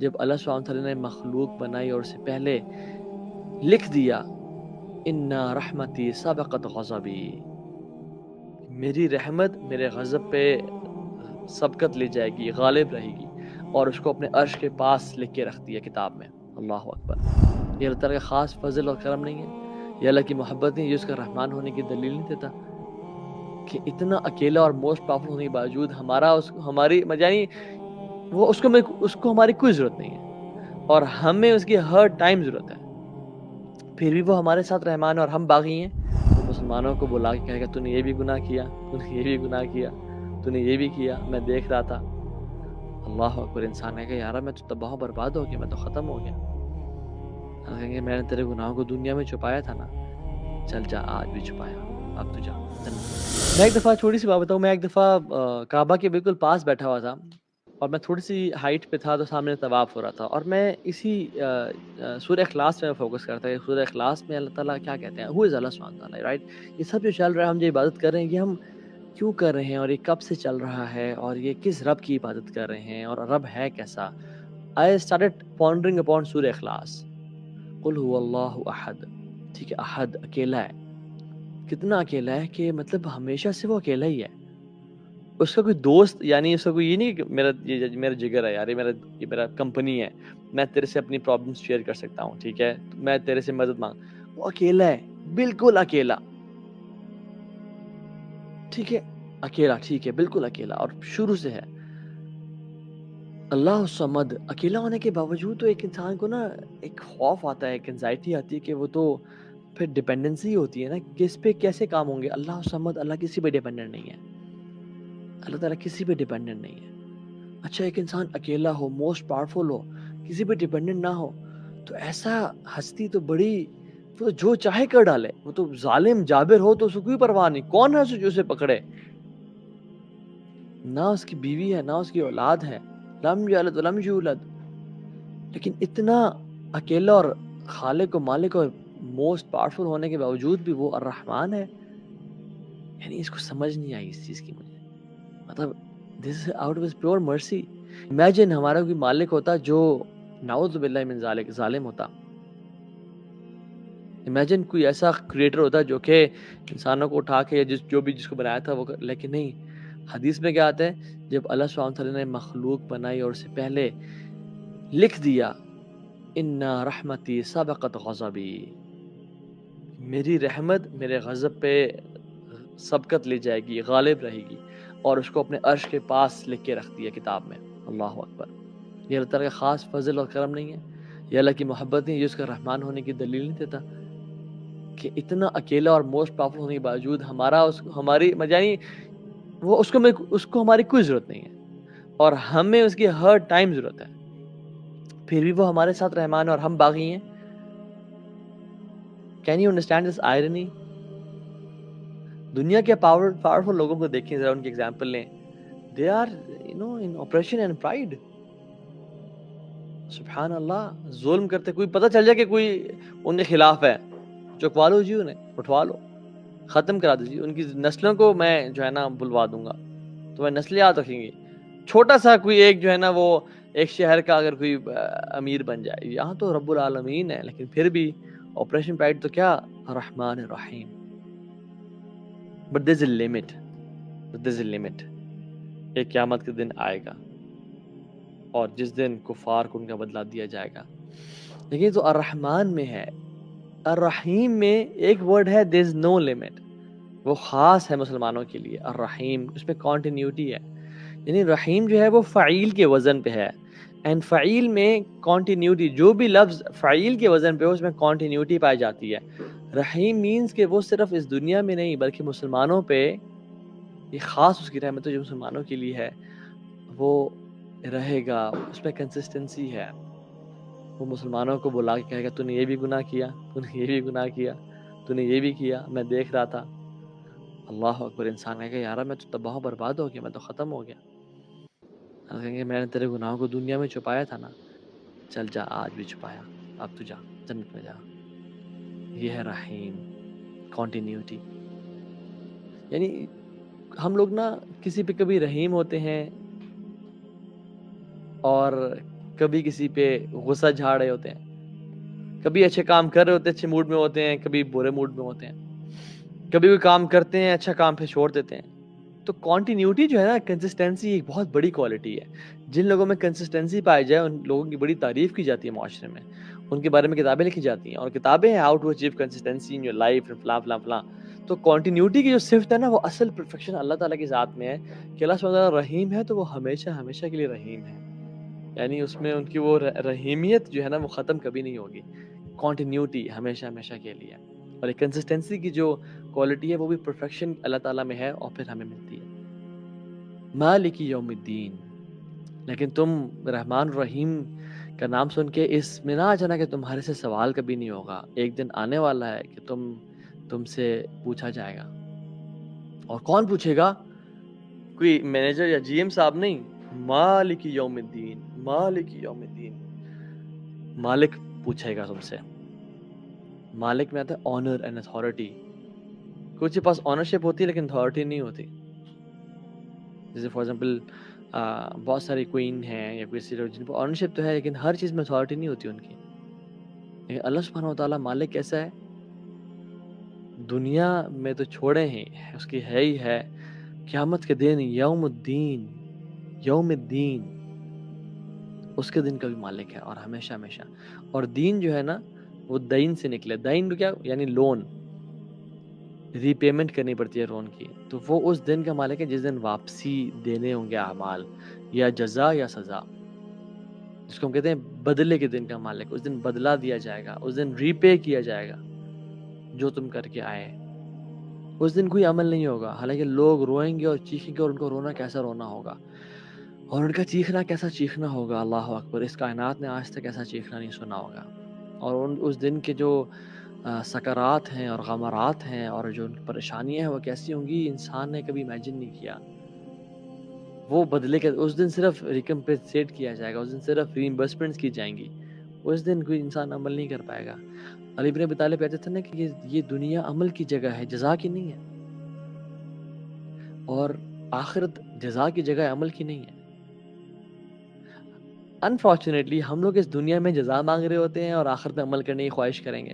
جب اللہ سبحانہ وتعالی نے مخلوق بنائی اور اس سے پہلے لکھ دیا انا رحمتی سبقت غضبی، میری رحمت میرے غضب پہ سبقت لے جائے گی، غالب رہے گی، اور اس کو اپنے عرش کے پاس لکھ کے رکھ دیا کتاب میں۔ اللہ اکبر! یہ اللہ تعالیٰ کا خاص فضل اور کرم نہیں ہے؟ یہ اللہ کی محبت نہیں؟ یہ اس کا رحمان ہونے کی دلیل نہیں دیتا کہ اتنا اکیلا اور موسٹ پاورفل ہونے کے باوجود ہماری یعنی وہ اس کو ہماری کوئی ضرورت نہیں ہے، اور ہمیں اس کی ہر ٹائم ضرورت ہے، پھر بھی وہ ہمارے ساتھ رحمان ہے اور ہم باغی ہیں۔ وہ مسلمانوں کو بلا کے کہے گا تو نے یہ بھی گناہ کیا، تو نے یہ بھی گناہ کیا، تو نے یہ بھی کیا، میں دیکھ رہا تھا۔ اللہ اکبر! انسان کہے گا یار میں تو تباہ و برباد ہو گیا، میں تو ختم ہو گیا۔ کہیں گے میں نے تیرے گناہوں کو دنیا میں چھپایا تھا نا، چل جا آج بھی چھپایا، اب تو جا جنت۔ میں ایک دفعہ چھوٹی سی بات بتاؤں، میں ایک دفعہ کعبہ کے بالکل پاس بیٹھا ہوا تھا، اور میں تھوڑی سی ہائٹ پہ تھا تو سامنے طواف ہو رہا تھا، اور میں اسی سورہ اخلاص میں فوکس کرتا ہے۔ سورہ اخلاص میں اللہ تعالیٰ کیا کہتے ہیں، ہو از اللہ سبحانہ تعالیٰ، رائٹ؟ یہ سب جو چل رہا ہے، ہم جو عبادت کر رہے ہیں، یہ ہم کیوں کر رہے ہیں، اور یہ کب سے چل رہا ہے، اور یہ کس رب کی عبادت کر رہے ہیں، اور رب ہے کیسا؟ I started pondering upon سورہ اخلاص۔ قل هو اللہ احد، ٹھیک ہے، احد اکیلا ہے۔ کتنا اکیلا ہے کہ مطلب ہمیشہ سے وہ اکیلا ہی ہے، اس کا کوئی دوست، یعنی اس کا کوئی یہ نہیں کہ میرا جگر ہے یار، یہ میرا کمپنی ہے، میں تیرے سے اپنی پرابلمس شیئر کر سکتا ہوں، ٹھیک ہے، میں تیرے سے مدد مانگ۔ وہ اکیلا ہے، بالکل اکیلا، ٹھیک ہے، اکیلا، ٹھیک ہے، بالکل اکیلا، اور شروع سے ہے۔ اللہ الصمد، اکیلا ہونے کے باوجود تو ایک انسان کو نا ایک خوف آتا ہے، ایک انزائٹی آتی ہے کہ وہ تو پھر ڈیپینڈنسی ہوتی ہے نا، کس پہ کیسے کام ہوں گے۔ اللہ الصمد، اللہ کسی پہ ڈیپینڈنٹ نہیں ہے، اللہ تعالیٰ کسی پہ ڈیپینڈنٹ نہیں ہے۔ اچھا، ایک انسان اکیلا ہو، موسٹ پاورفل ہو، کسی پہ ڈیپینڈنٹ نہ ہو، تو ایسا ہستی تو بڑی، وہ جو چاہے کر ڈالے، وہ تو ظالم جابر ہو تو اس کو کوئی پرواہ نہیں، کون ہے جو اسے پکڑے؟ نہ اس کی بیوی ہے، نہ اس کی اولاد ہے، لم یلد ولم یولد، لیکن اتنا اکیلا اور خالق و مالک اور موسٹ پاورفل ہونے کے باوجود بھی وہ الرحمن ہے۔ یعنی اس کو سمجھ نہیں آئی اس چیز کی مجھے، مطلب this is out of his pure mercy. Imagine ہمارا کوئی مالک ہوتا جو نعوذ باللہ من ذالک ظالم ہوتا، امیجن کوئی ایسا کریٹر ہوتا جو کہ انسانوں کو اٹھا کے جس کو بنایا تھا وہ لیکن نہیں۔ حدیث میں کیا آتا ہے، جب اللہ سبحانہ وتعالی نے مخلوق بنائی اور اس سے پہلے لکھ دیا انا رحمتی سبقت غضبی، میری رحمت میرے غضب پہ سبقت لے جائے گی، غالب رہے گی، اور اس کو اپنے عرش کے پاس لکھ کے رکھ دیا کتاب میں۔ اللہ اکبر! یہ اللہ تعالیٰ کا خاص فضل اور کرم نہیں ہے؟ یہ اللہ کی محبت نہیں؟ یہ اس کا رحمان ہونے کی دلیل نہیں دیتا کہ اتنا اکیلا اور موسٹ پاورفل ہونے کے باوجود ہماری یعنی وہ اس کو ہماری کوئی ضرورت نہیں ہے، اور ہمیں اس کی ہر ٹائم ضرورت ہے، پھر بھی وہ ہمارے ساتھ رحمان ہے اور ہم باغی ہیں۔ Can you understand this irony? دنیا کے پاورفل لوگوں کو دیکھیں ذرا، ان کی ایگزامپل لیں، they are in oppression and pride. سبحان اللہ، ظلم کرتے، کوئی پتہ چل جائے کہ کوئی ان کے خلاف ہے، چکوا لو جی، انہیں اٹھوا لو، ختم کرا دو جی، ان کی نسلوں کو میں جو ہے نا بلوا دوں گا، تو میں نسلیں یاد رکھیں گی۔ چھوٹا سا کوئی ایک جو ہے نا وہ ایک شہر کا اگر کوئی امیر بن جائے، یہاں تو رب العالمین ہے، لیکن پھر بھی آپریشن پرائڈ تو کیا، رحمان الرحیم۔ But there is a limit, there is a limit. ایک قیامت کے دن آئے گا، اور جس دن کفار کو ان کا بدلہ دیا جائے گا، لیکن تو الرحمن میں ہے۔ الرحیم میں ایک ورڈ ہے، دیر از نو لمٹ، وہ خاص ہے مسلمانوں کے لیے۔ الرحیم، اس میں کانٹینیوٹی ہے، یعنی رحیم جو ہے وہ فعیل کے وزن پہ ہے، اینڈ فعیل میں کانٹینیوٹی، جو بھی لفظ فعیل کے وزن پہ ہو اس میں کانٹینیوٹی پائی جاتی ہے۔ رحیم مینز کہ وہ صرف اس دنیا میں نہیں بلکہ مسلمانوں پہ یہ خاص اس کی رحمت جو مسلمانوں کے لیے ہے وہ رہے گا، اس میں کنسسٹنسی ہے۔ وہ مسلمانوں کو بلا کے کہے گا تو نے یہ بھی گناہ کیا، تو نے یہ بھی گناہ کیا، تو نے یہ بھی کیا، میں دیکھ رہا تھا۔ اللہ اکبر! انسان کہے گا یار میں تو تباہ و برباد ہو گیا، میں تو ختم ہو گیا۔ کہیں گے میں نے تیرے گناہوں کو دنیا میں چھپایا تھا نا، چل جا آج بھی چھپایا، اب تو جا جنت میں جا۔ یہ ہے رحیم، کانٹینیوٹی۔ یعنی ہم لوگ نا کسی پہ کبھی رحیم ہوتے ہیں اور کبھی کسی پہ غصہ جھاڑ رہے ہوتے ہیں، کبھی اچھے کام کر رہے ہوتے ہیں، اچھے موڈ میں ہوتے ہیں، کبھی برے موڈ میں ہوتے ہیں، کبھی کوئی کام کرتے ہیں اچھا کام پھر چھوڑ دیتے ہیں. تو کنٹینیوٹی جو ہے نا، کنسسٹنسی ایک بہت بڑی کوالٹی ہے. جن لوگوں میں کنسسٹنسی پائی جائے ان لوگوں کی بڑی تعریف کی جاتی ہے معاشرے میں، ان کے بارے میں کتابیں لکھی جاتی ہیں، اور کتابیں ہیں how to achieve consistency in your life فلاں فلاں فلاں. تو کنٹینیوٹی کی جو صفت ہے نا، وہ اصل پرفیکشن اللہ تعالیٰ کی ذات میں ہے کہ اللہ سبحانہ وتعالیٰ رحیم ہے تو وہ ہمیشہ ہمیشہ کے لیے رحیم ہے. یعنی اس میں ان کی وہ رحیمیت جو ہے نا وہ ختم کبھی نہیں ہوگی. کنٹینیوٹی ہمیشہ ہمیشہ کے لیے. اور ایک کنسسٹنسی کی جو کوالٹی ہے وہ بھی پرفیکشن اللہ تعالیٰ میں ہے اور پھر ہمیں ملتی ہے. مالک یوم الدین. لیکن تم رحمان الرحیم کا نام سن کے اس میں نہ آ جانا کہ تمہارے سے سوال کبھی نہیں ہوگا. ایک دن آنے والا ہے کہ تم سے پوچھا جائے گا. اور کون پوچھے گا؟ کوئی مینیجر یا جی ایم صاحب نہیں. مالک یوم الدین، مالک یوم الدین. مالک پوچھے گا تم سے. مالک میں آتا ہے آنر اینڈ اتھارٹی. کچھ کے پاس آنرشپ ہوتی ہے لیکن اتھارٹی نہیں ہوتی. جیسے فار ایگزامپل بہت ساری کوئین ہیں یا کسی جن پر آنرشپ تو ہے لیکن ہر چیز میں اتھارٹی نہیں ہوتی ان کی. لیکن اللہ سبحانہ و تعالیٰ مالک کیسا ہے؟ دنیا میں تو چھوڑے ہیں، اس کی ہے ہی ہے. قیامت کے دن یوم الدین، یوم الدین، اس کے دن کا بھی مالک ہے اور ہمیشہ ہمیشہ. اور دین جو ہے نا وہ دین سے نکلے. دین کیا یعنی لون، ری پیمنٹ کرنی پڑتی ہے لون کی. تو وہ اس دن کا مالک ہے جس دن واپسی دینے ہوں گے اعمال، یا جزا یا سزا، جس کو ہم کہتے ہیں بدلے کے دن کا مالک. اس دن بدلہ دیا جائے گا، اس دن ری پے کیا جائے گا جو تم کر کے آئے. اس دن کوئی عمل نہیں ہوگا، حالانکہ لوگ روئیں گے اور چیخیں گے، اور ان کو رونا کیسا رونا ہوگا اور ان کا چیخنا کیسا چیخنا ہوگا. اللہ اکبر، اس کائنات نے آج تک ایسا چیخنا نہیں سنا ہوگا. اور اس دن کے جو سکرات ہیں اور غمرات ہیں اور جو پریشانیاں ہیں وہ کیسی ہوں گی، انسان نے کبھی امیجن نہیں کیا. وہ بدلے کے اس دن صرف ریکمپنسیٹ کیا جائے گا، اس دن صرف ریمبرسمنٹس کی جائیں گی. اس دن کوئی انسان عمل نہیں کر پائے گا. علی بن ابی طالب کہتے تھے نا کہ یہ دنیا عمل کی جگہ ہے، جزا کی نہیں ہے، اور آخرت جزا کی جگہ عمل کی نہیں ہے. انفارچونیٹلی ہم لوگ اس دنیا میں جزا مانگ رہے ہوتے ہیں اور آخرت میں عمل کرنے کی خواہش کریں گے.